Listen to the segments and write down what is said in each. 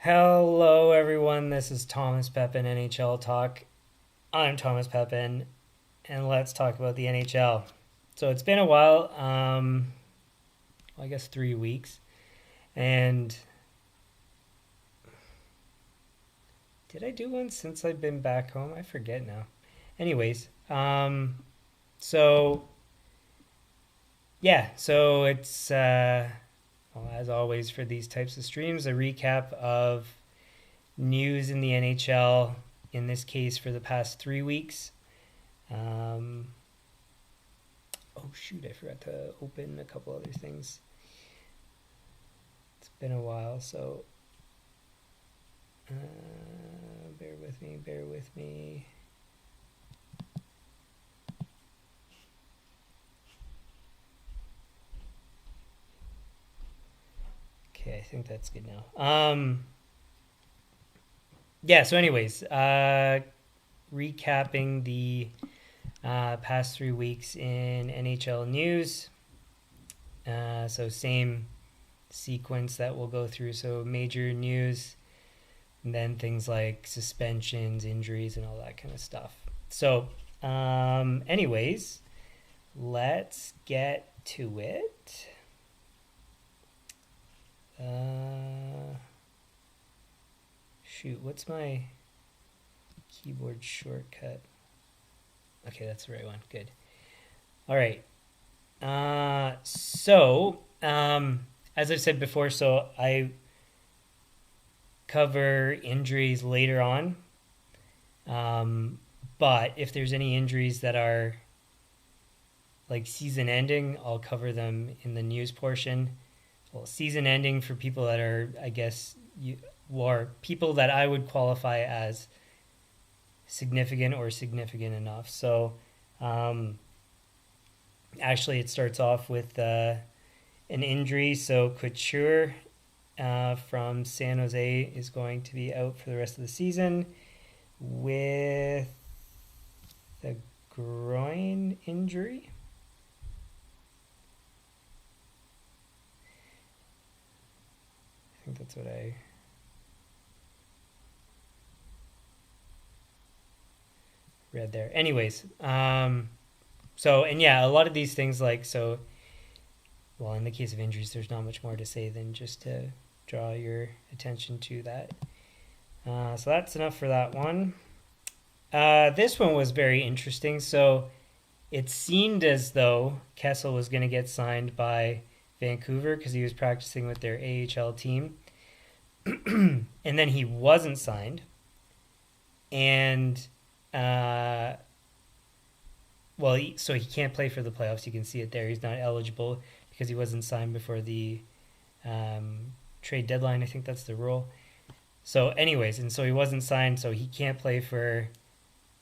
Hello, everyone. This is Thomas Pepin, NHL Talk. I'm Thomas Pepin, and let's talk about the NHL. So it's been a while, I guess 3 weeks, and did I do one since I've been back home? I forget now. Anyways, so yeah, so it's well, as always for these types of streams, a recap of news in the NHL. In this case, for the past 3 weeks. Um, oh shoot, I forgot to open a couple other things. It's been a while, so bear with me, bear with me. Okay, I think that's good now. Yeah, so anyways, recapping the past 3 weeks in NHL news. So same sequence that we'll go through. So major news, and then things like suspensions, injuries, and all that kind of stuff. So, anyways, let's get to it. Shoot, what's my keyboard shortcut? Okay, that's the right one. Good. All right. As I've said before, so I cover injuries later on. But if there's any injuries that are like season ending, I'll cover them in the news portion. Well, season ending for people that are, I guess, or people that I would qualify as significant or significant enough. So, actually, it starts off with an injury. So, Couture from San Jose is going to be out for the rest of the season with a groin injury. I think that's what I read there. Anyways, so, and yeah, a lot of these things well, in the case of injuries, there's not much more to say than just to draw your attention to that. So that's enough for that one. This one was very interesting. So it seemed as though Kessel was going to get signed by Vancouver because he was practicing with their AHL team. And then he wasn't signed. And, so he can't play for the playoffs. You can see it there. He's not eligible because he wasn't signed before the trade deadline. I think that's the rule. So, anyways, and so he wasn't signed, so he can't play for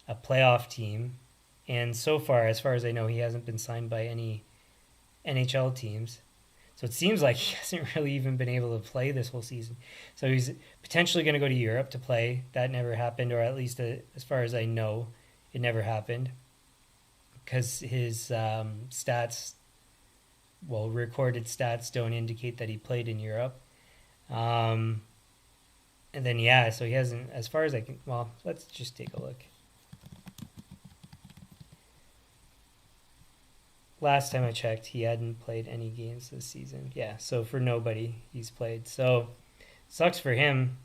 a playoff team. And so far, as far as I know, he hasn't been signed by any NHL teams. So it seems like he hasn't really even been able to play this whole season. So he's potentially going to go to Europe to play. That never happened, or at least as far as I know, it never happened. Because his stats, recorded stats don't indicate that he played in Europe. And then, yeah, so he hasn't, as far as I can, let's just take a look. Last time I checked, he hadn't played any games this season. Yeah, so for nobody, he's played. So, sucks for him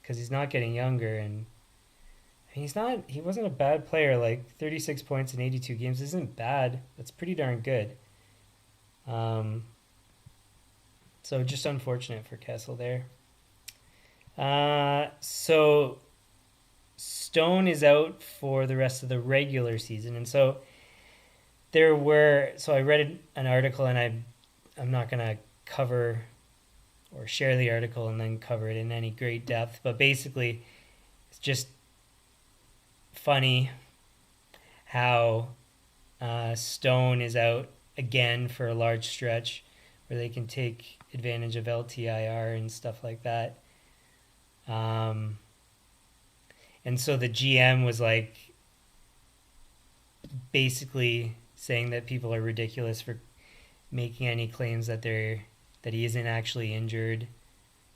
because he's not getting younger, and he wasn't a bad player. Like 36 points in 82 games isn't bad. That's pretty darn good. So just unfortunate for Kessel there. So Stone is out for the rest of the regular season, and so I read an article, and I'm not gonna cover or share the article and then cover it in any great depth, but basically it's just funny how Stone is out again for a large stretch where they can take advantage of LTIR and stuff like that. And so the GM was like basically saying that people are ridiculous for making any claims that he isn't actually injured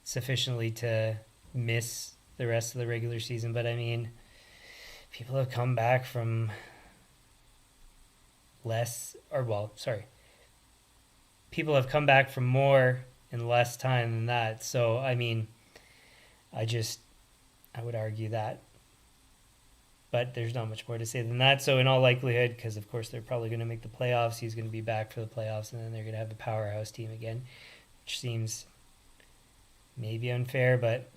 sufficiently to miss the rest of the regular season. But I mean, people have come back from people have come back from more in less time than that. So I mean, I would argue that, but there's not much more to say than that. So in all likelihood, because of course they're probably going to make the playoffs, he's going to be back for the playoffs, and then they're going to have a powerhouse team again, which seems maybe unfair, but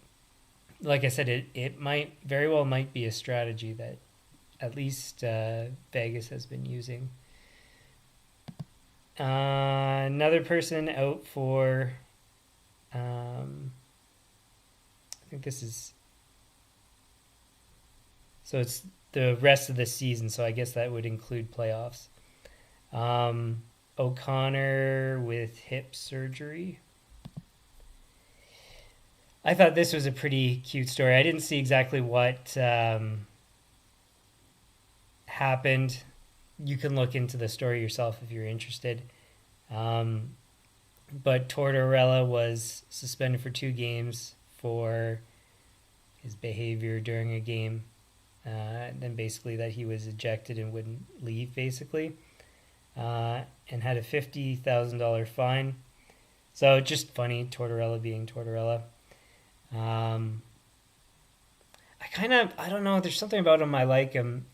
like I said, it might very well might be a strategy that at least Vegas has been using. Another person out for, I think this is, so it's the rest of the season, so I guess that would include playoffs. O'Connor with hip surgery. I thought this was a pretty cute story. I didn't see exactly what happened. You can look into the story yourself if you're interested. But Tortorella was suspended for 2 games for his behavior during a game. Then basically that he was ejected and wouldn't leave, basically. And had a $50,000 fine. So just funny, Tortorella being Tortorella. I don't know, there's something about him I like him.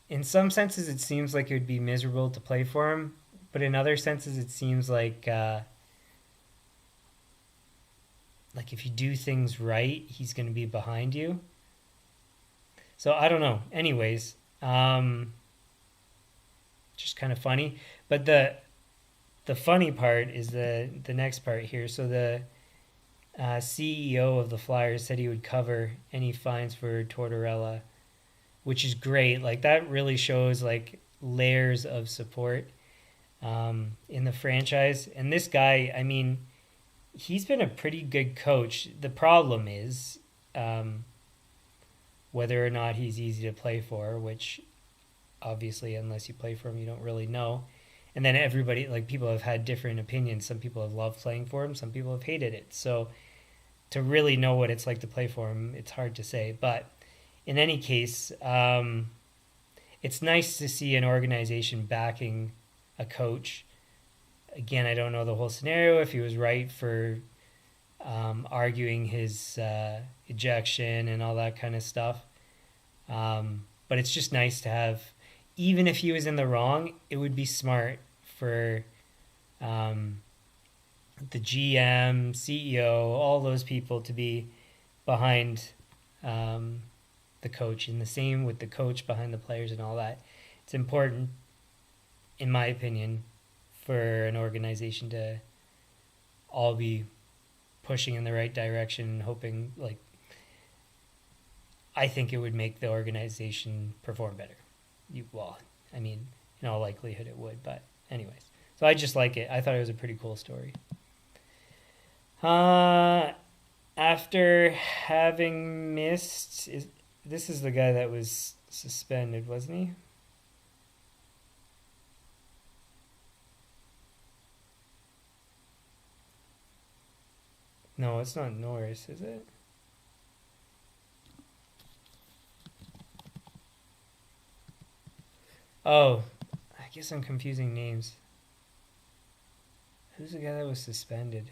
In some senses it seems like it would be miserable to play for him, but in other senses it seems like if you do things right, he's going to be behind you. So I don't know. Anyways, just kind of funny. But the funny part is the next part here. So the CEO of the Flyers said he would cover any fines for Tortorella, which is great. Like, that really shows like layers of support in the franchise. And this guy, I mean, he's been a pretty good coach. The problem is whether or not he's easy to play for, which obviously unless you play for him you don't really know. And then everybody, like, people have had different opinions. Some people have loved playing for him, some people have hated it. So to really know what it's like to play for him, it's hard to say. But in any case, it's nice to see an organization backing a coach. Again, I don't know the whole scenario, if he was right for arguing his ejection and all that kind of stuff. But it's just nice to have, even if he was in the wrong, it would be smart for the GM, CEO, all those people to be behind the coach, and the same with the coach behind the players and all that. It's important, in my opinion, for an organization to all be pushing in the right direction, hoping, like, I think it would make the organization perform better. I mean, in all likelihood it would, but anyways. So I just like it. I thought it was a pretty cool story. After having missed, this is the guy that was suspended, wasn't he? No, it's not Norris, is it? Oh, I guess I'm confusing names. Who's the guy that was suspended?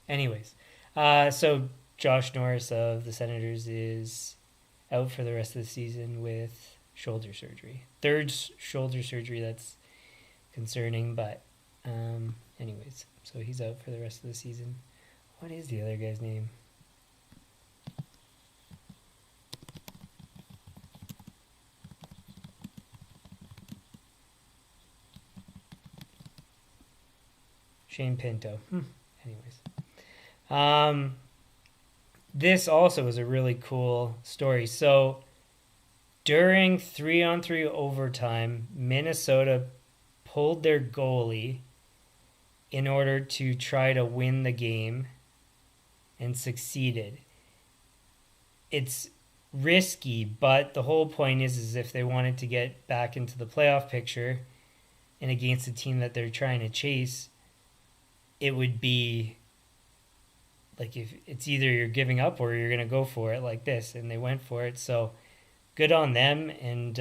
Anyways, so Josh Norris of the Senators is out for the rest of the season with shoulder surgery. Third shoulder surgery, that's concerning, but anyways, so he's out for the rest of the season. What is the other guy's name? Shane Pinto. Anyways. This also was a really cool story. So during 3-on-3 overtime, Minnesota pulled their goalie in order to try to win the game and succeeded. It's risky, but the whole point is if they wanted to get back into the playoff picture and against a team that they're trying to chase, it would be like if it's either you're giving up or you're gonna go for it like this, and they went for it. So good on them, and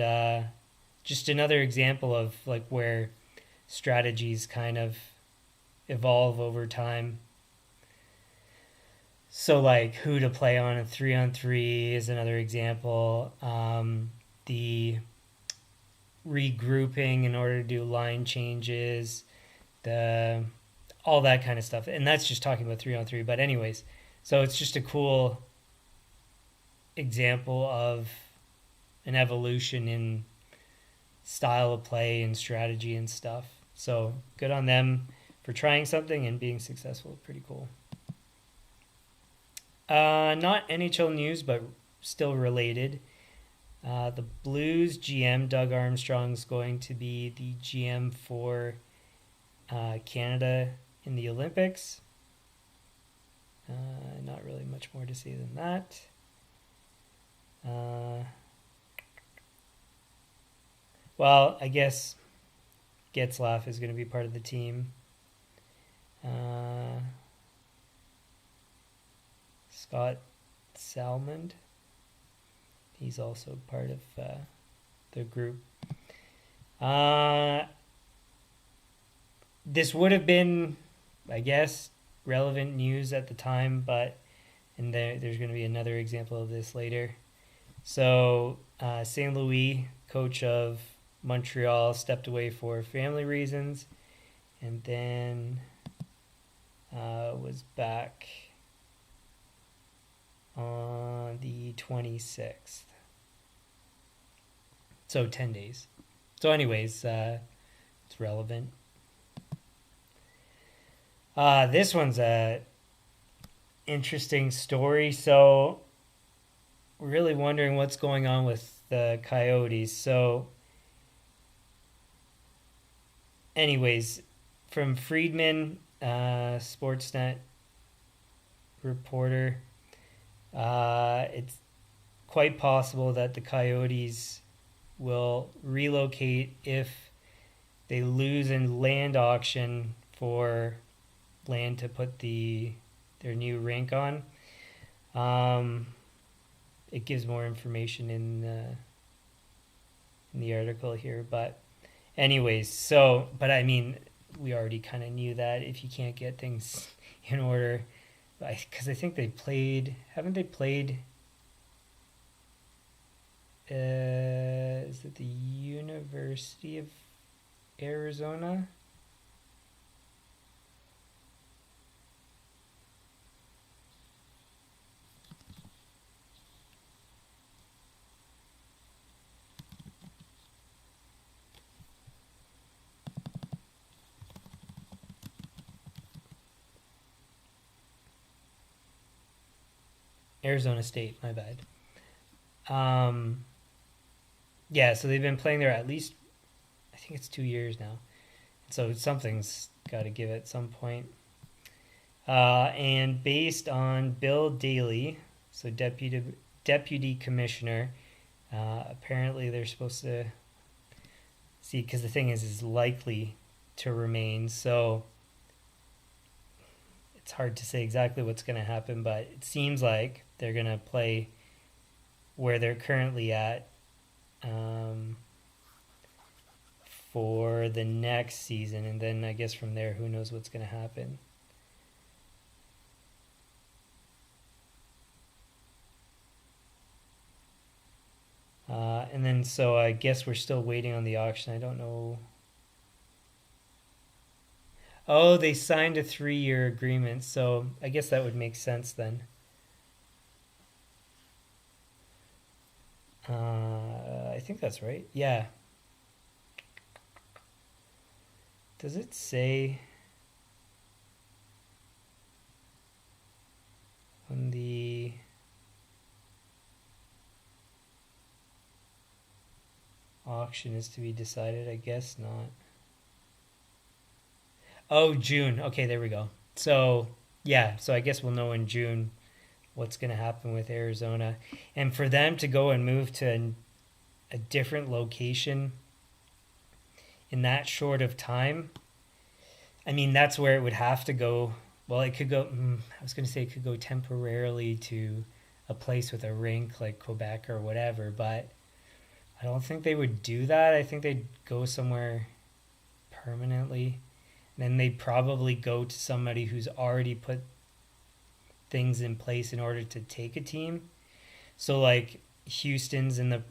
just another example of like where strategies kind of evolve over time. So like who to play on a 3-on-3 is another example. The regrouping in order to do line changes, the all that kind of stuff, and that's just talking about 3-on-3. But anyways, so it's just a cool example of an evolution in style of play and strategy and stuff. So good on them for trying something and being successful. Pretty cool. Not NHL news, but still related. The Blues GM, Doug Armstrong, is going to be the GM for Canada in the Olympics. Not really much more to say than that. Well, I guess Getzlaf is going to be part of the team. Scott Salmond, he's also part of the group. This would have been, I guess, relevant news at the time, but and there's going to be another example of this later. So St. Louis, coach of Montreal, stepped away for family reasons, and then was back on the 26th. So 10 days. So anyways, it's relevant. This one's a interesting story. So we're really wondering what's going on with the Coyotes. So anyways, from Friedman, Sportsnet reporter, it's quite possible that the Coyotes will relocate if they lose in land auction for land to put their new rink on. It gives more information in the article here, but anyways, so but I mean, we already kind of knew that if you can't get things in order, because I think haven't they played? Is it the University of Arizona? Arizona State, my bad. Yeah, so they've been playing there at least, I think it's 2 years now. So something's got to give at some point. And based on Bill Daly, so deputy commissioner, apparently they're supposed to see, because the thing is likely to remain. So it's hard to say exactly what's going to happen, but it seems like they're going to play where they're currently at for the next season, and then I guess from there, who knows what's going to happen. And then so I guess we're still waiting on the auction. I don't know. Oh, they signed a 3-year agreement, so I guess that would make sense then. I think that's right. Yeah. Does it say when the auction is to be decided? I guess not. Oh, June. Okay, there we go. So, yeah, so I guess we'll know in June what's going to happen with Arizona. And for them to go and move to a different location in that short of time, I mean, that's where it would have to go. Well, it could go. I was going to say it could go temporarily to a place with a rink like Quebec or whatever, but I don't think they would do that. I think they'd go somewhere permanently. Then they'd probably go to somebody who's already put things in place in order to take a team. So like Houston's in the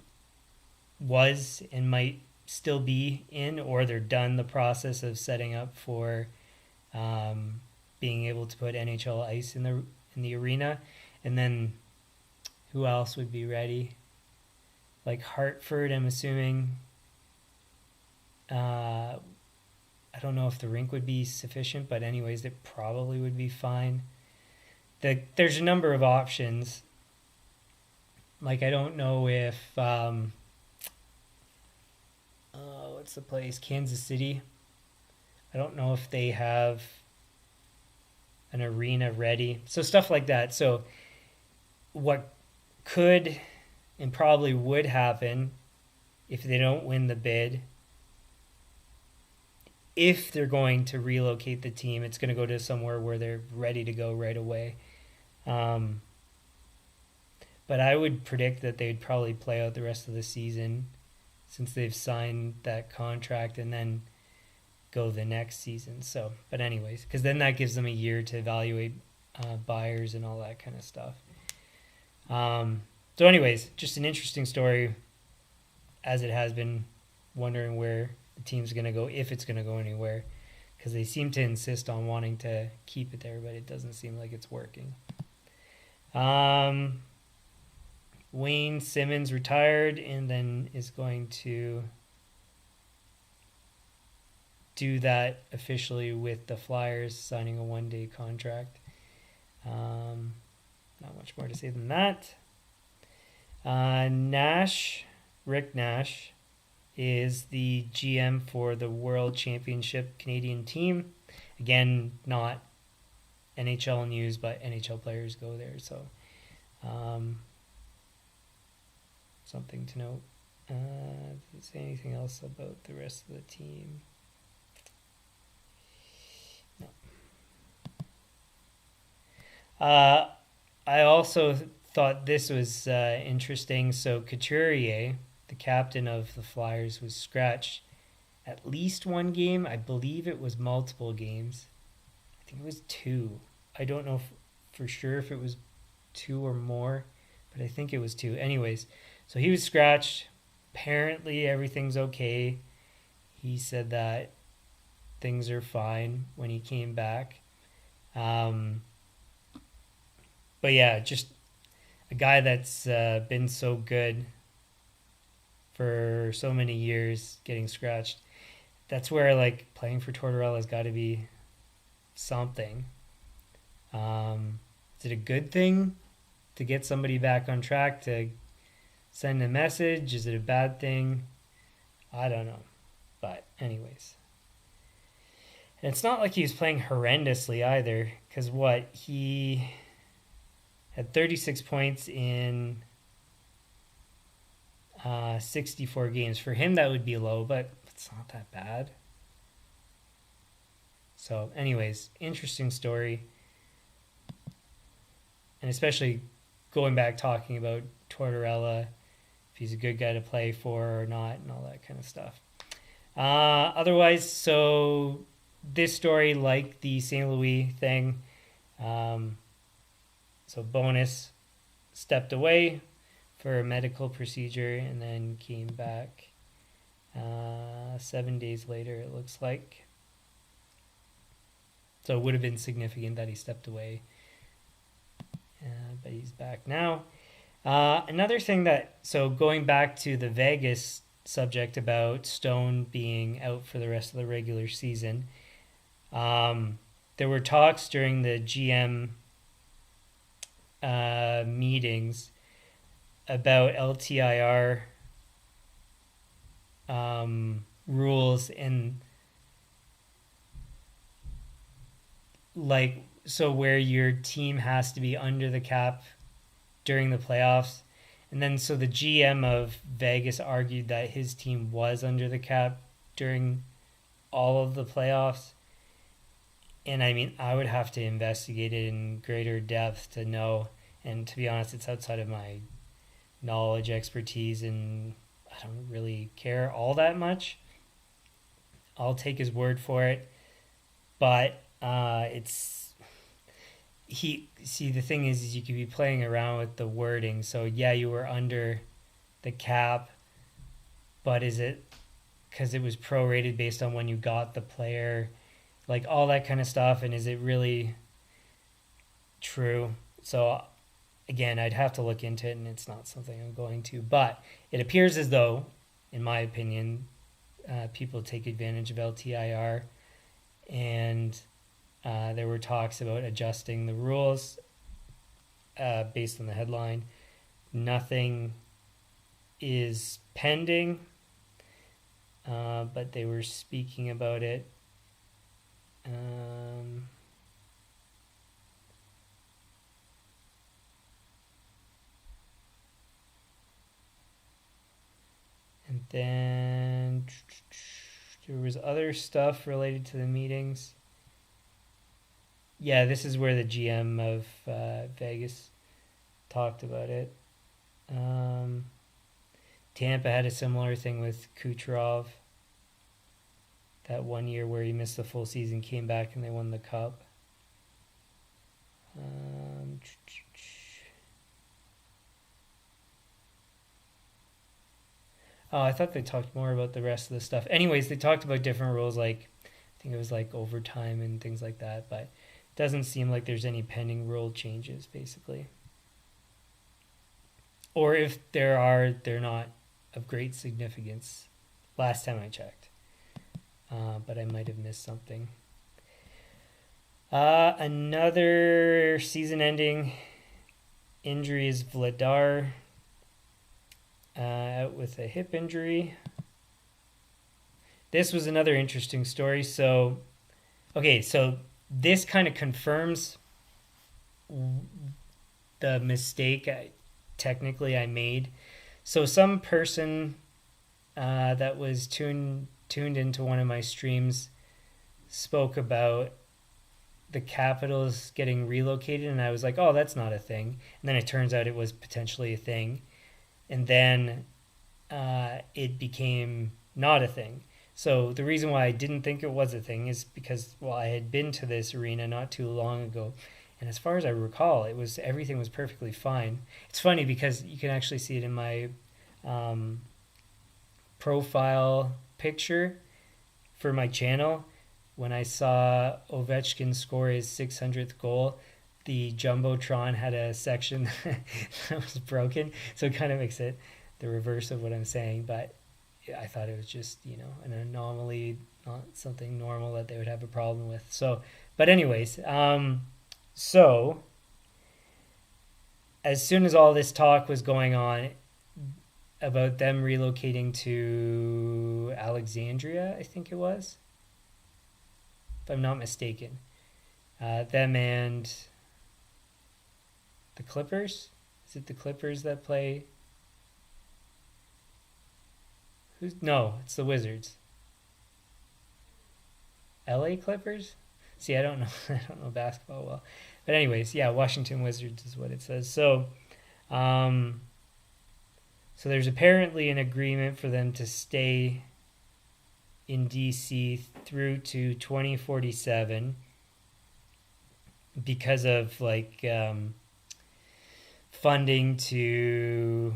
was and might still be in, or they're done the process of setting up for being able to put NHL ice in the arena, and then who else would be ready? Like Hartford, I'm assuming. I don't know if the rink would be sufficient, but anyways, it probably would be fine. There's a number of options. Like I don't know if what's the place? Kansas City. I don't know if they have an arena ready. So stuff like that. So what could and probably would happen if they don't win the bid, if they're going to relocate the team, it's going to go to somewhere where they're ready to go right away. But I would predict that they'd probably play out the rest of the season since they've signed that contract and then go the next season. So, but anyways, because then that gives them a year to evaluate buyers and all that kind of stuff. So anyways, just an interesting story, as it has been, wondering where the team's going to go, if it's going to go anywhere, because they seem to insist on wanting to keep it there, but it doesn't seem like it's working. Wayne Simmons retired and then is going to do that officially with the Flyers, signing a one-day contract. Not much more to say than that. Rick Nash, is the GM for the World Championship Canadian team. Again, not NHL news, but NHL players go there. So, something to note. Does it say anything else about the rest of the team? No. I also thought this was interesting. So Couture, the captain of the Flyers, was scratched at least one game. I believe it was multiple games. I think it was 2. I don't know for sure if it was 2 or more, but I think it was 2. Anyways, so he was scratched. Apparently everything's okay. He said that things are fine when he came back. But yeah, just a guy that's been so good for so many years getting scratched. That's where like playing for Tortorella has got to be something. Is it a good thing to get somebody back on track, to send a message? Is it a bad thing? I don't know. But anyways. And it's not like he was playing horrendously either, because he had 36 points in 64 games. For him, that would be low, but it's not that bad. So, anyways, interesting story. And especially going back talking about Tortorella, if he's a good guy to play for or not, and all that kind of stuff. Otherwise, so this story, like the St. Louis thing, so Bonus stepped away for a medical procedure and then came back 7 days later, it looks like. So it would have been significant that he stepped away. But he's back now. Another thing so going back to the Vegas subject about Stone being out for the rest of the regular season, there were talks during the GM meetings about LTIR rules, and like, so where your team has to be under the cap during the playoffs. And then so the GM of Vegas argued that his team was under the cap during all of the playoffs. And I mean, I would have to investigate it in greater depth to know. And to be honest, it's outside of my knowledge, expertise, and I don't really care all that much. I'll take his word for it. But it's he. See, the thing is you could be playing around with the wording. So yeah, you were under the cap, but is it because it was prorated based on when you got the player, like all that kind of stuff, and is it really true? So again, I'd have to look into it, and it's not something I'm going to. But it appears as though, in my opinion, people take advantage of LTIR, and there were talks about adjusting the rules based on the headline. Nothing is pending, but they were speaking about it. And then there was other stuff related to the meetings. Yeah, this is where the GM of Vegas talked about it. Tampa had a similar thing with Kucherov. That 1 year where he missed the full season, came back and they won the cup. Oh, I thought they talked more about the rest of the stuff. Anyways, they talked about different rules, like I think it was like overtime and things like that, but it doesn't seem like there's any pending rule changes, basically. Or if there are, they're not of great significance. Last time I checked. But I might have missed something. Another season-ending injury is Vladar, out with a hip injury. This was another interesting story. So this kind of confirms the mistake I made. So some person that was tuned into one of my streams spoke about the Capitals getting relocated, and I was like, oh, that's not a thing. And then it turns out it was potentially a thing. And then it became not a thing. So the reason why I didn't think it was a thing is because, well, I had been to this arena not too long ago, and as far as I recall, everything was perfectly fine. It's funny because you can actually see it in my profile picture for my channel. When I saw Ovechkin score his 600th goal, the Jumbotron had a section that was broken, so it kind of makes it the reverse of what I'm saying, but I thought it was just, an anomaly, not something normal that they would have a problem with. So, but anyways, so as soon as all this talk was going on about them relocating to Alexandria, I think it was, if I'm not mistaken, them and the Clippers. Is it the Clippers that play? No, it's the Wizards. LA Clippers? See, I don't know. I don't know basketball well. But anyways, yeah, Washington Wizards is what it says. So there's apparently an agreement for them to stay in DC through to 2047 because of funding to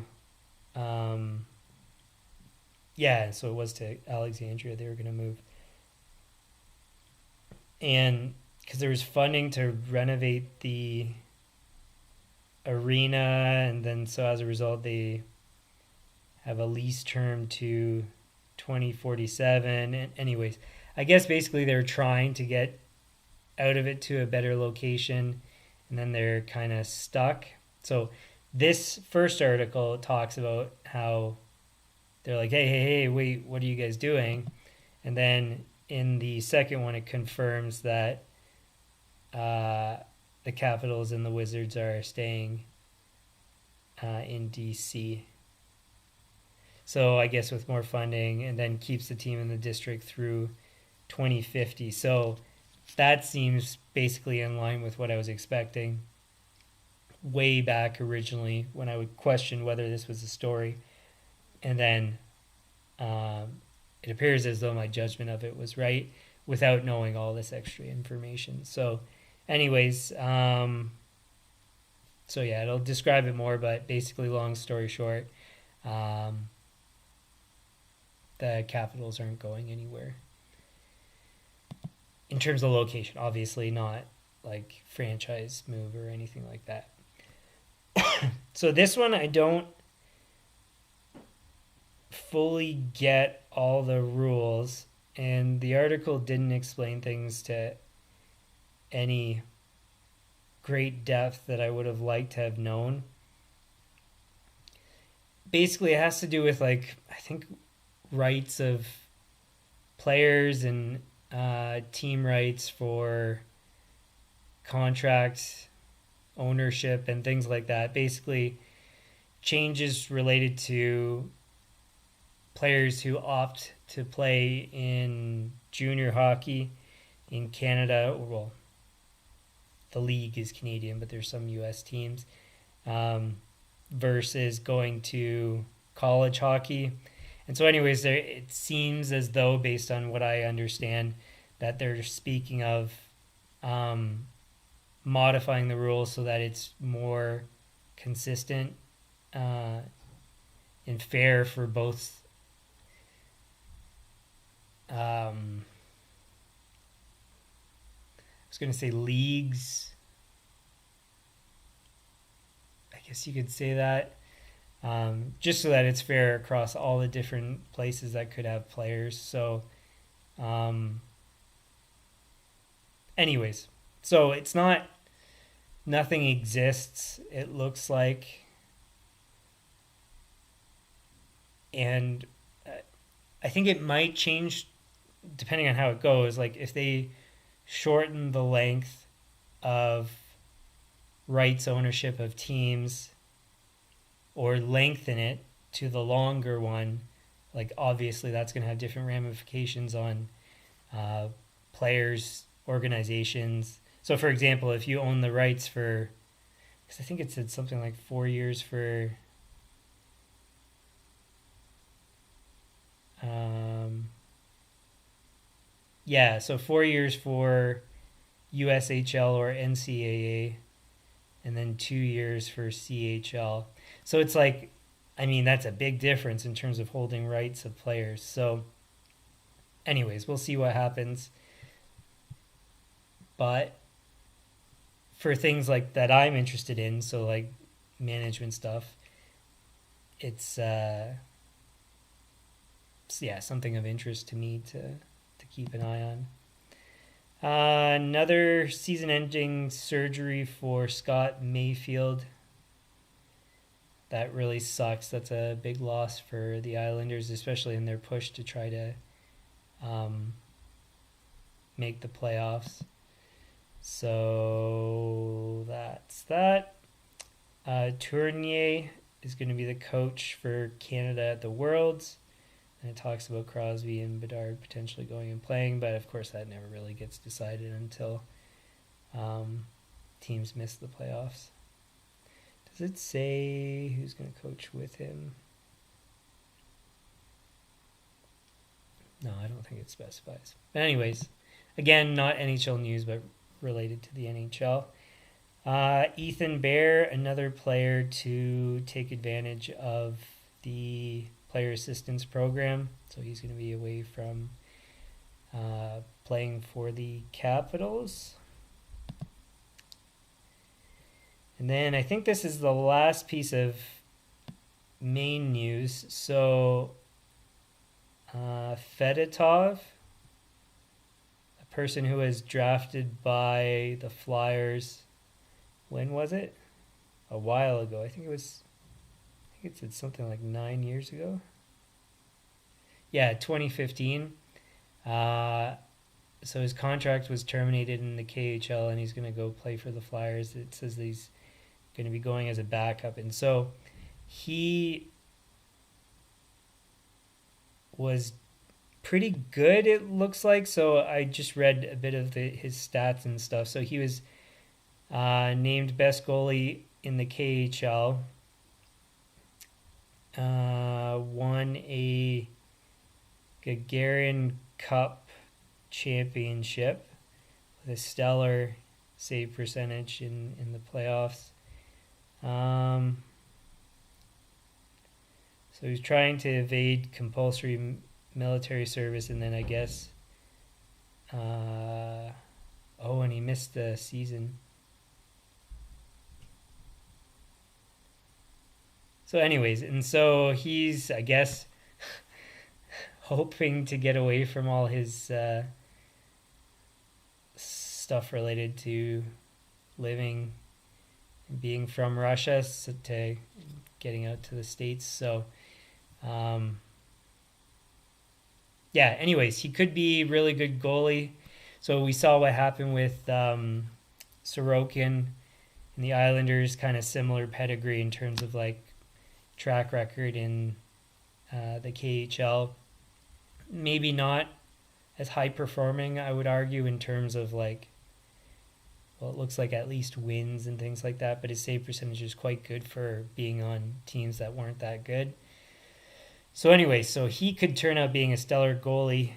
so it was to Alexandria they were going to move, and because there was funding to renovate the arena, and then so as a result they have a lease term to 2047. And anyways, I guess basically they're trying to get out of it to a better location, and then they're kind of stuck. So this first article talks about how they're like, hey, wait, what are you guys doing? And then in the second one, it confirms that the Capitals and the Wizards are staying in DC. So I guess with more funding, and then keeps the team in the district through 2050. So that seems basically in line with what I was expecting way back originally when I would question whether this was a story. And then it appears as though my judgment of it was right without knowing all this extra information. So, anyways, so yeah, it'll describe it more, but basically, long story short, the Capitals aren't going anywhere. In terms of location, obviously not like franchise move or anything like that. So this one, I don't fully get all the rules, and the article didn't explain things to any great depth that I would have liked to have known. Basically, it has to do with, like, I think rights of players and team rights for contract ownership and things like that. Basically, changes related to players who opt to play in junior hockey in Canada. Well, the league is Canadian, but there's some U.S. teams, versus going to college hockey. And so anyways, it seems as though, based on what I understand, that they're speaking of modifying the rules so that it's more consistent and fair for both I was going to say leagues. I guess you could say that. Just so that it's fair across all the different places that could have players. So, anyways, so it's not, nothing exists, it looks like. And I think it might change depending on how it goes. Like, if they shorten the length of rights ownership of teams or lengthen it to the longer one, like, obviously that's going to have different ramifications on players, organizations. So, for example, if you own the rights for, because I think it said something like 4 years for so 4 years for USHL or NCAA, and then 2 years for CHL. So it's like, I mean, that's a big difference in terms of holding rights of players. So anyways, we'll see what happens. But for things like that I'm interested in, so like management stuff, it's something of interest to me to keep an eye on. Another season-ending surgery for Scott Mayfield. That really sucks. That's a big loss for the Islanders, especially in their push to try to make the playoffs. So that's that. Tournier is going to be the coach for Canada at the Worlds. And it talks about Crosby and Bedard potentially going and playing, but of course that never really gets decided until teams miss the playoffs. Does it say who's going to coach with him? No, I don't think it specifies. But anyways, again, not NHL news, but related to the NHL. Ethan Bear, another player to take advantage of the player assistance program. So he's going to be away from playing for the Capitals. And then I think this is the last piece of main news. So Fedotov, a person who was drafted by the Flyers, when was it? A while ago. I think it said something like 9 years ago. Yeah, 2015. So his contract was terminated in the KHL, and he's going to go play for the Flyers. It says that he's going to be going as a backup. And so he was pretty good, it looks like. So I just read a bit of his stats and stuff. So he was named best goalie in the KHL. Won a Gagarin Cup championship with a stellar save percentage in the playoffs. So he's trying to evade compulsory military service, and then I guess, and he missed the season. So anyways, and so he's, I guess, hoping to get away from all his stuff related to living, being from Russia, to getting out to the States. So, yeah, anyways, he could be a really good goalie. So we saw what happened with Sorokin and the Islanders, kind of similar pedigree in terms of like track record in the KHL. Maybe not as high performing, I would argue, in terms of like, well, it looks like at least wins and things like that, but his save percentage is quite good for being on teams that weren't that good. So anyway, so he could turn out being a stellar goalie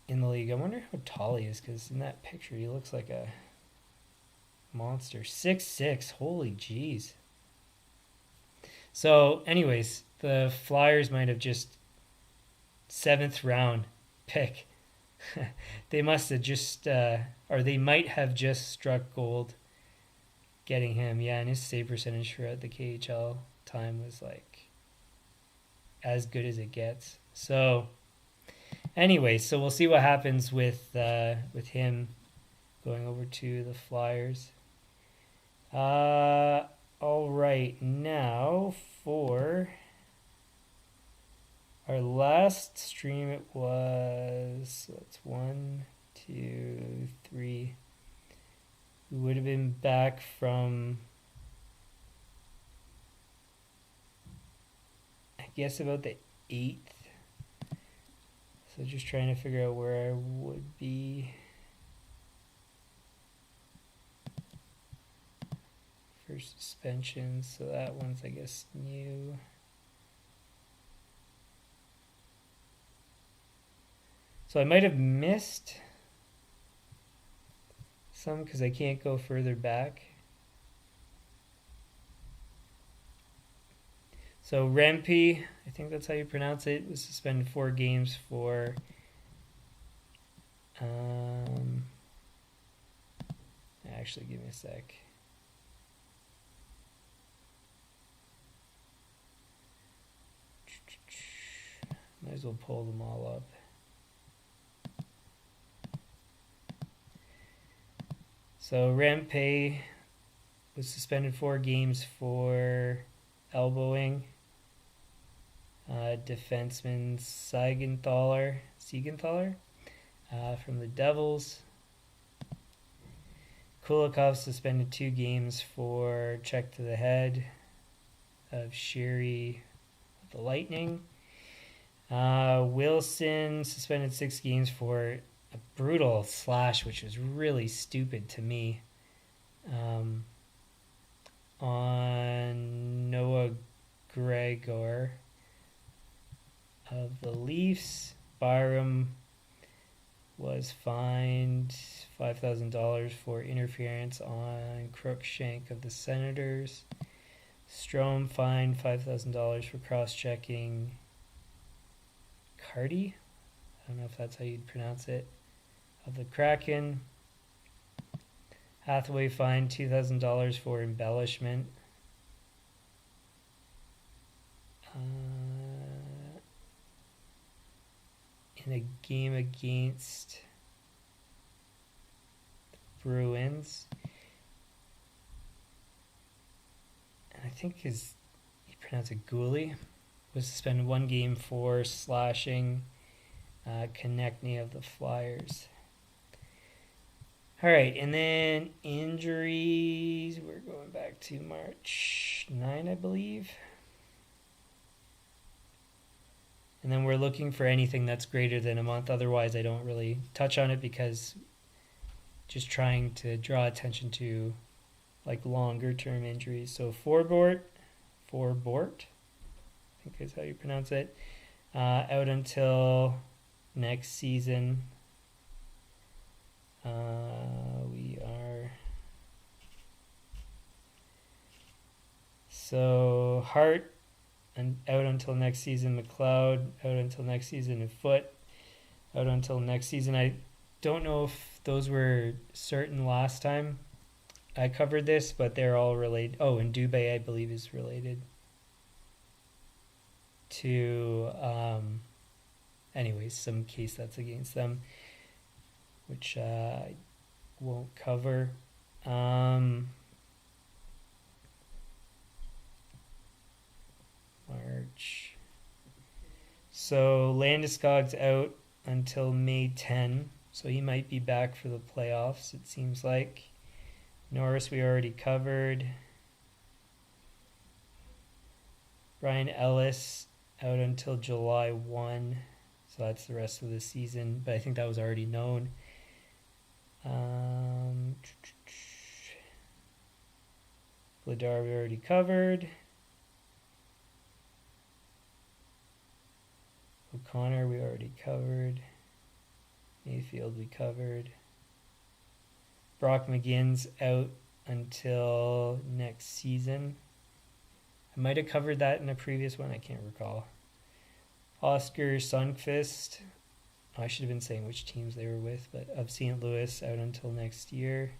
in the league. I wonder how tall he is, because in that picture he looks like a monster. 6'6", holy jeez. So anyways, the Flyers might have just 7th round pick. They must have just, or they might have just struck gold getting him. Yeah, and his save percentage throughout the KHL time was like as good as it gets. So anyway, so we'll see what happens with him going over to the Flyers. All right, now for our last stream, it was, so it's 1, 2, 3. We would have been back from, I guess, about the 8th. So just trying to figure out where I would be for suspension. So that one's, I guess, new. So I might have missed some because I can't go further back. So Rempe, I think that's how you pronounce it, was suspended 4 games for actually, give me a sec. Might as well pull them all up. So Rempe was suspended 4 games for elbowing defenseman Siegenthaler from the Devils. Kulikov suspended 2 games for check to the head of Sherry of the Lightning. Wilson suspended 6 games for a brutal slash, which was really stupid to me, on Noah Gregor of the Leafs. Byram was fined $5,000 for interference on Crookshank of the Senators. Strome fined $5,000 for cross-checking Cardi. I don't know if that's how you'd pronounce it, of the Kraken. Hathaway fined $2,000 for embellishment. In a game against the Bruins. And I think you pronounce it goalie, was suspended 1 game for slashing Konechny of the Flyers. All right, and then injuries. We're going back to March 9, I believe. And then we're looking for anything that's greater than a month. Otherwise, I don't really touch on it because just trying to draw attention to like longer term injuries. So Forbort, I think is how you pronounce it, out until next season. We are so Hart and out until next season. McLeod out until next season, and Foot out until next season. I don't know if those were certain last time I covered this, but they're all related. Oh, and Dubé, I believe, is related to, anyways, some case that's against them, which I won't cover. March. So Landeskog's out until May 10, so he might be back for the playoffs, it seems like. Norris we already covered. Brian Ellis out until July 1, so that's the rest of the season, but I think that was already known. Vladar we already covered. O'Connor we already covered. Mayfield we covered. Brock McGinn's out until next season. I might have covered that in a previous one. I can't recall. Oscar Sundqvist. I should have been saying which teams they were with, but of St. Louis out until next year.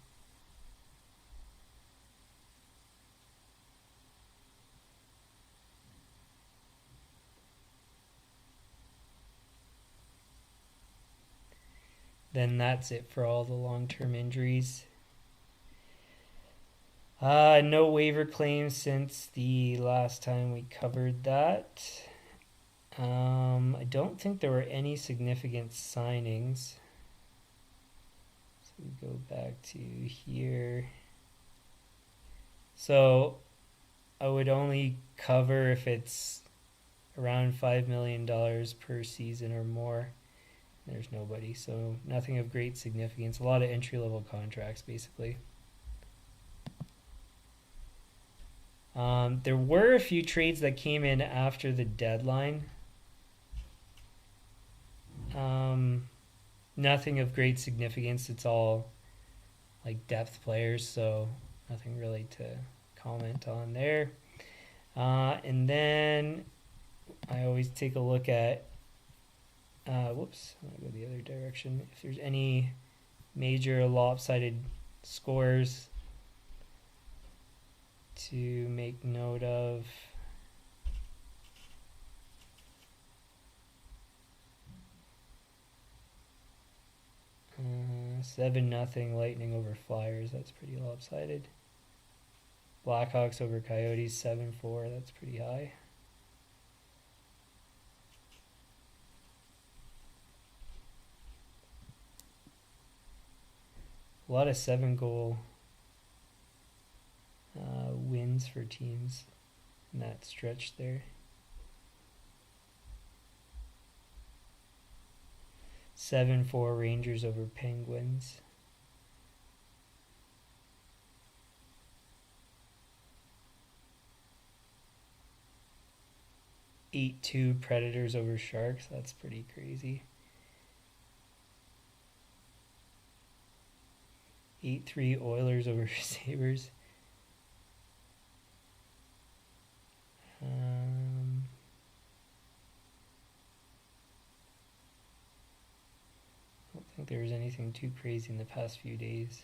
Then that's it for all the long-term injuries. No waiver claims since the last time we covered that. I don't think there were any significant signings. So we go back to here. So I would only cover if it's around $5 million per season or more. There's nobody, so nothing of great significance. A lot of entry-level contracts, basically. There were a few trades that came in after the deadline. Nothing of great significance. It's all like depth players, so nothing really to comment on there. And then I always take a look at whoops, I'm going to go the other direction. If there's any major lopsided scores to make note of. 7-0 Lightning over Flyers, that's pretty lopsided. Blackhawks over Coyotes, 7-4, that's pretty high. A lot of 7-goal wins for teams in that stretch there. 7-4 Rangers over Penguins. (8-2) Predators over Sharks. That's pretty crazy. 8-3 Oilers over Sabres. I don't think there was anything too crazy in the past few days.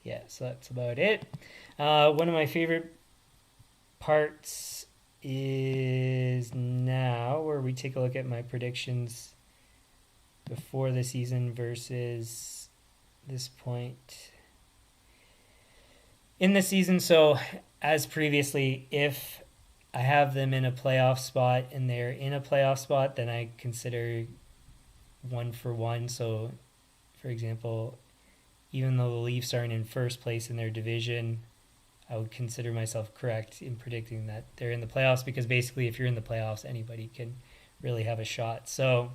Yeah, so that's about it. One of my favorite parts is now where we take a look at my predictions before the season versus this point in the season. So as previously, if I have them in a playoff spot and they're in a playoff spot, then I consider 1 for 1. So for example, even though the Leafs aren't in first place in their division, I would consider myself correct in predicting that they're in the playoffs, because basically if you're in the playoffs, anybody can really have a shot. So,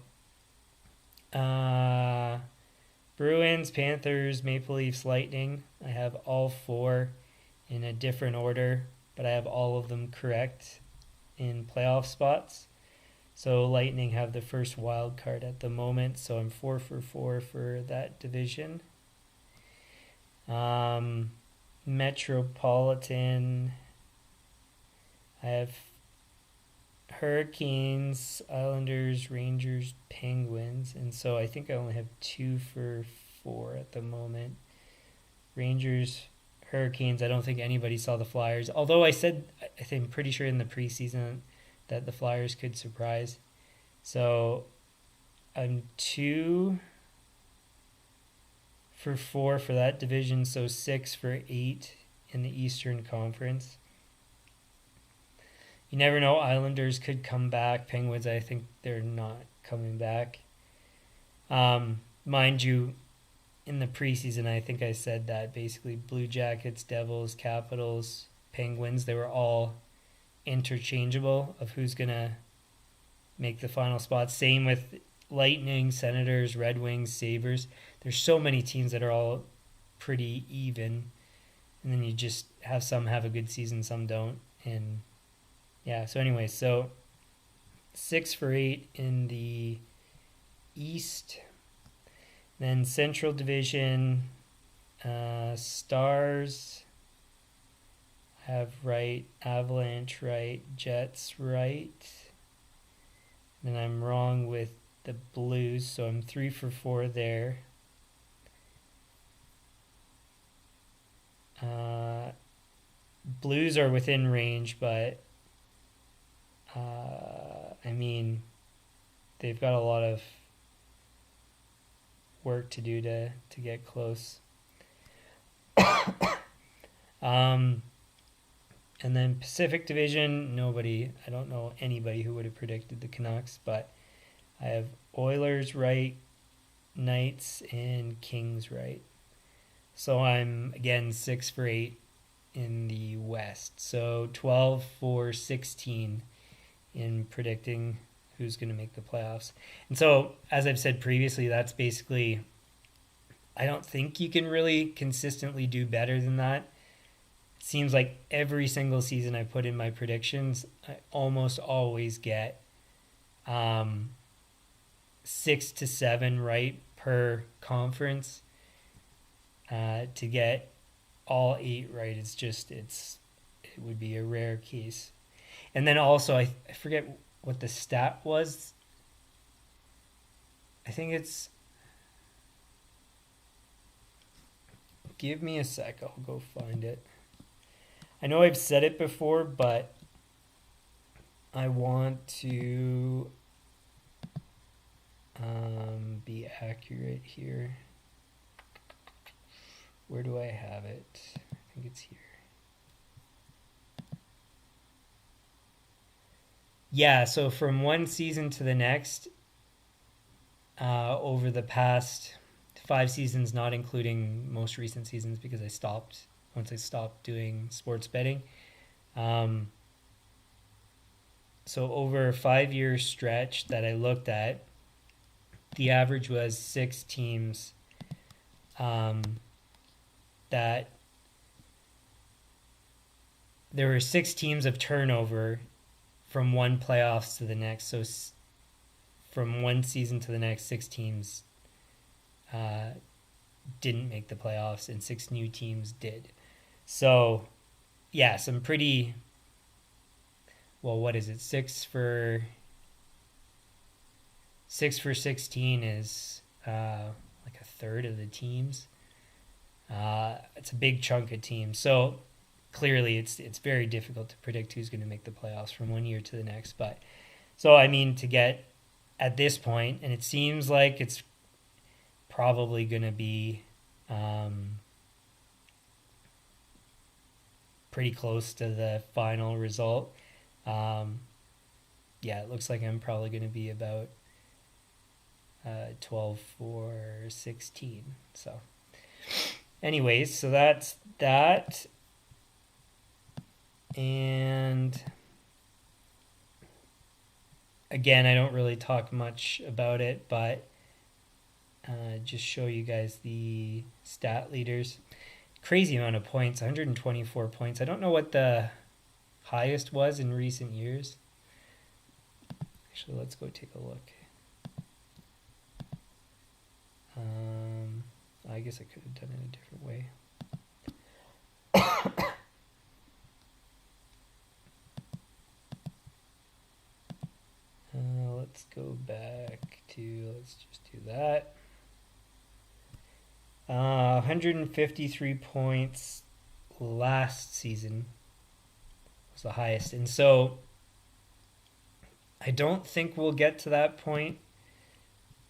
Bruins, Panthers, Maple Leafs, Lightning. I have all four in a different order, but I have all of them correct in playoff spots. So Lightning have the first wild card at the moment, so I'm 4 for 4 for that division. Metropolitan, I have Hurricanes, Islanders, Rangers, Penguins, and so I think I only have 2 for 4 at the moment. Rangers, Hurricanes, I don't think anybody saw the Flyers, although I think I'm pretty sure in the preseason that the Flyers could surprise. So I'm 2 for 4 for that division, so 6 for 8 in the Eastern Conference. You never know, Islanders could come back. Penguins, I think they're not coming back. Mind you, in the preseason, I think I said that basically Blue Jackets, Devils, Capitals, Penguins, they were all interchangeable of who's going to make the final spot. Same with Lightning, Senators, Red Wings, Sabres. There's so many teams that are all pretty even. And then you just have some have a good season, some don't. And yeah, so anyway, so 6 for 8 in the East. Then Central Division, Stars have right, Avalanche right, Jets right. Then I'm wrong with the Blues, so I'm 3 for 4 there. Blues are within range, but I mean, they've got a lot of work to do to get close. And then Pacific Division, I don't know anybody who would have predicted the Canucks, but I have Oilers right, Knights, and Kings right. So I'm, again, 6 for 8 in the West. So 12 for 16 in predicting who's going to make the playoffs. And so, as I've said previously, that's basically, I don't think you can really consistently do better than that. It seems like every single season I put in my predictions, I almost always get 6 to 7 right per conference. To get all 8 right, it would be a rare case. And then also, I forget what the stat was. I think it's, give me a sec, I'll go find it. I know I've said it before, but I want to be accurate here. Where do I have it? I think it's here. Yeah, so from one season to the next, over the past 5 seasons, not including most recent seasons because once I stopped doing sports betting. So over a 5-year stretch that I looked at, the average was 6 teams that there were 6 teams of turnover from one playoffs to the next. So from one season to the next, 6 teams didn't make the playoffs and 6 new teams did. So yeah, some pretty, well, what is it? 6 for 16 is like a third of the teams. It's a big chunk of teams. So clearly it's very difficult to predict who's going to make the playoffs from one year to the next. But so, I mean, to get at this point, and it seems like it's probably going to be pretty close to the final result. Yeah, it looks like I'm probably going to be about 12 for 16. So Anyways, so that's that. And again, I don't really talk much about it, but just show you guys the stat leaders. Crazy amount of points, 124 points. I don't know what the highest was in recent years. Actually, let's go take a look. I guess I could have done it a different way. Let's go back to, let's just do that. 153 points last season was the highest. And so I don't think we'll get to that point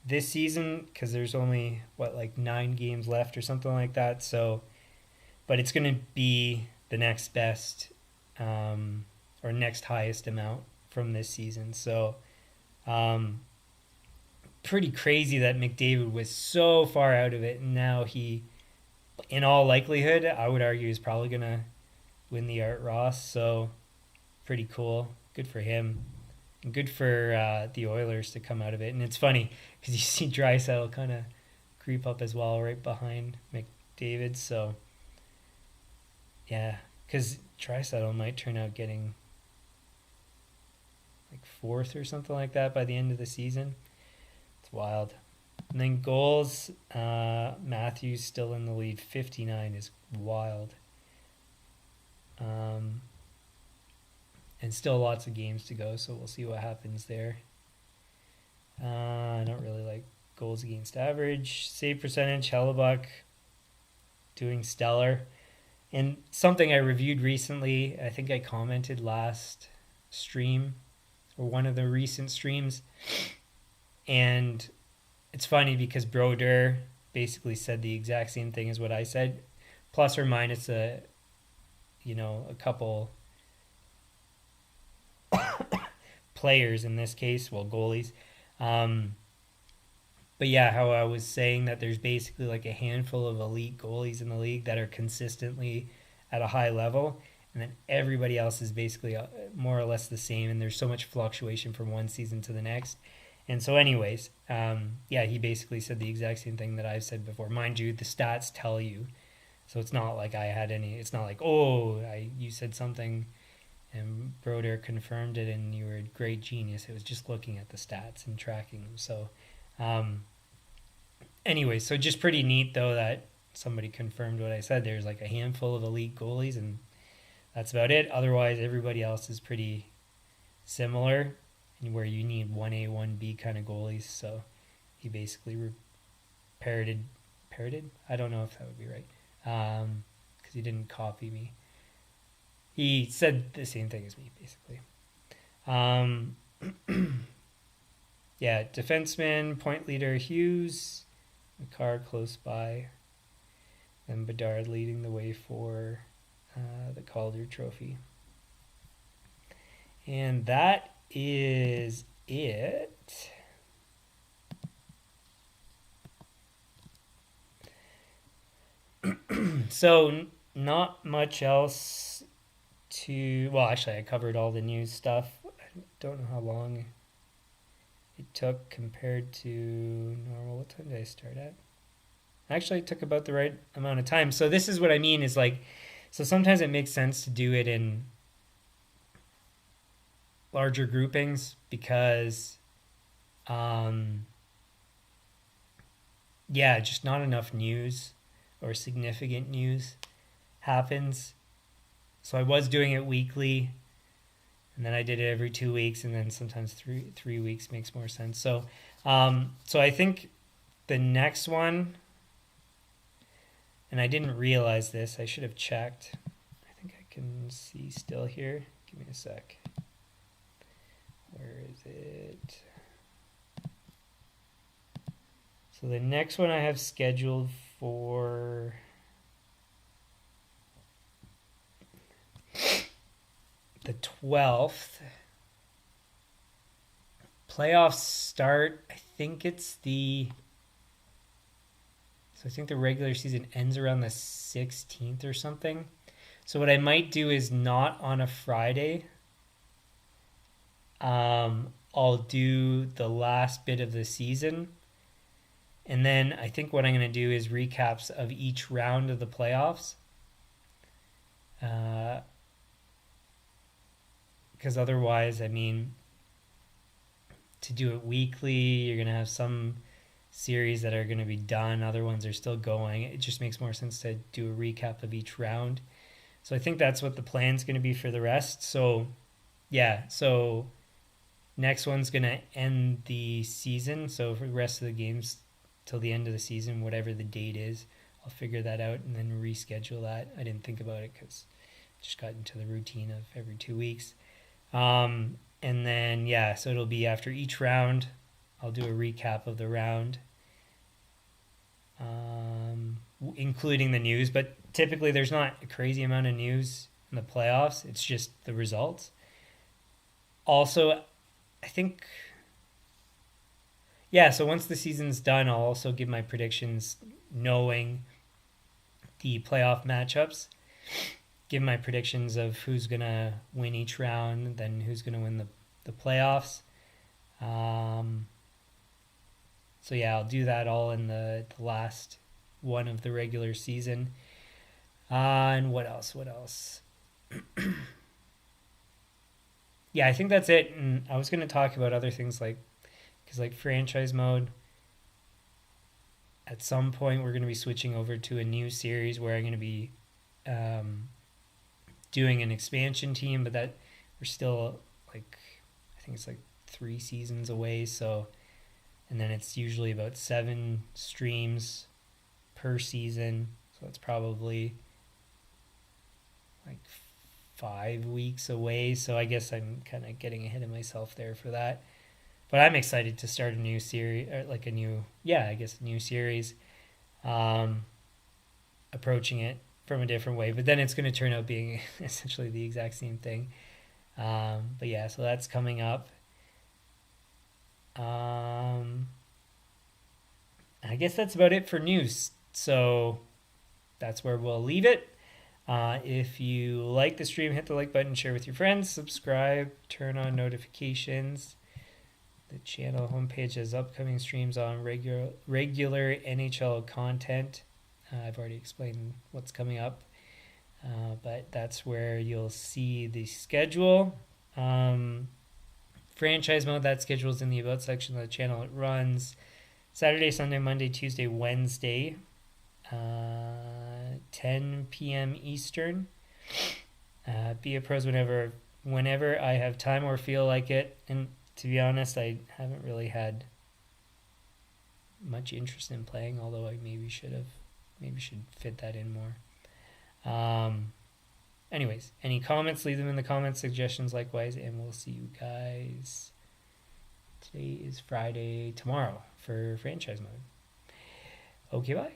this season because there's only, 9 games left or something like that. So, but it's going to be the next best or next highest amount from this season. So, pretty crazy that McDavid was so far out of it, and now he, in all likelihood, I would argue is probably gonna win the Art Ross. So pretty cool, good for him, and good for the Oilers to come out of it. And it's funny because you see Draisaitl kind of creep up as well, right behind McDavid. So yeah, because Draisaitl might turn out getting like 4th or something like that by the end of the season. It's wild. And then goals, Matthews still in the lead. 59 is wild. And still lots of games to go, so we'll see what happens there. I don't really like goals against average. Save percentage, Hellebuck doing stellar. And something I reviewed recently, I think I commented last stream, or one of the recent streams, and it's funny because Brodeur basically said the exact same thing as what I said, plus or minus a couple players in this case, well, goalies. But yeah, how I was saying that there's basically like a handful of elite goalies in the league that are consistently at a high level, and then everybody else is basically more or less the same, and there's so much fluctuation from one season to the next. And so anyways, he basically said the exact same thing that I've said before. Mind you, the stats tell you. So it's not like it's not like, you said something and Brodeur confirmed it and you were a great genius. It was just looking at the stats and tracking them. So anyway, so just pretty neat though that somebody confirmed what I said. There's like a handful of elite goalies and that's about it. Otherwise, everybody else is pretty similar, where you need 1A, 1B kind of goalies. So he basically parroted. I don't know if that would be right, because he didn't copy me. He said the same thing as me, basically. Yeah, defenseman, point leader Hughes, McCarr close by, then Bedard leading the way for the Calder Trophy. And that is it. So not much else to, well, actually I covered all the news stuff. I don't know how long it took compared to normal. What time did I start at? Actually, it took about the right amount of time. So this is what I mean is like, so sometimes it makes sense to do it in larger groupings because just not enough news or significant news happens. So I was doing it weekly, and then I did it every 2 weeks, and then sometimes three weeks makes more sense. So so I think the next one, and I didn't realize this, I should have checked. I think I can see still here. Give me a sec. Where is it? So the next one I have scheduled for the 12th. Playoffs start, I think it's the So I think the regular season ends around the 16th or something. So what I might do is not on a Friday. I'll do the last bit of the season. And then I think what I'm going to do is recaps of each round of the playoffs. Because otherwise, I mean, to do it weekly, you're going to have some series that are going to be done. Other ones are still going. It just makes more sense to do a recap of each round. So I think that's what the plan's going to be for the rest. So, yeah. So next one's going to end the season. So for the rest of the games till the end of the season, whatever the date is, I'll figure that out and then reschedule that. I didn't think about it because I just got into the routine of every 2 weeks. And then, yeah, so it'll be after each round. I'll do a recap of the round, including the news. But typically there's not a crazy amount of news in the playoffs. It's just the results. Also, I think, yeah, so once the season's done, I'll also give my predictions knowing the playoff matchups. Give my predictions of who's going to win each round, then who's going to win the playoffs. So yeah, I'll do that all in the last one of the regular season. And what else? Yeah, I think that's it. And I was going to talk about other things because franchise mode, at some point we're going to be switching over to a new series where I'm going to be doing an expansion team, but that we're still I think it's 3 seasons away. So, and then it's usually about 7 streams per season. So it's probably 5 weeks away. So I guess I'm kind of getting ahead of myself there for that. But I'm excited to start a new series, or a new series, approaching it from a different way. But then it's going to turn out being essentially the exact same thing. But yeah, so that's coming up. I guess that's about it for news. So that's where we'll leave it. If you like the stream, hit the like button, share with your friends, subscribe, turn on notifications. The channel homepage has upcoming streams on regular NHL content. I've already explained what's coming up, but that's where you'll see the schedule. Franchise mode, that schedule's in the About section of the channel. It runs Saturday, Sunday, Monday, Tuesday, Wednesday, 10 p.m. Eastern. Be a pros whenever I have time or feel like it. And to be honest, I haven't really had much interest in playing, although I maybe should fit that in more. Anyways, any comments, leave them in the comments, suggestions likewise, and we'll see you guys. Today is Friday, tomorrow for franchise mode. Okay, bye.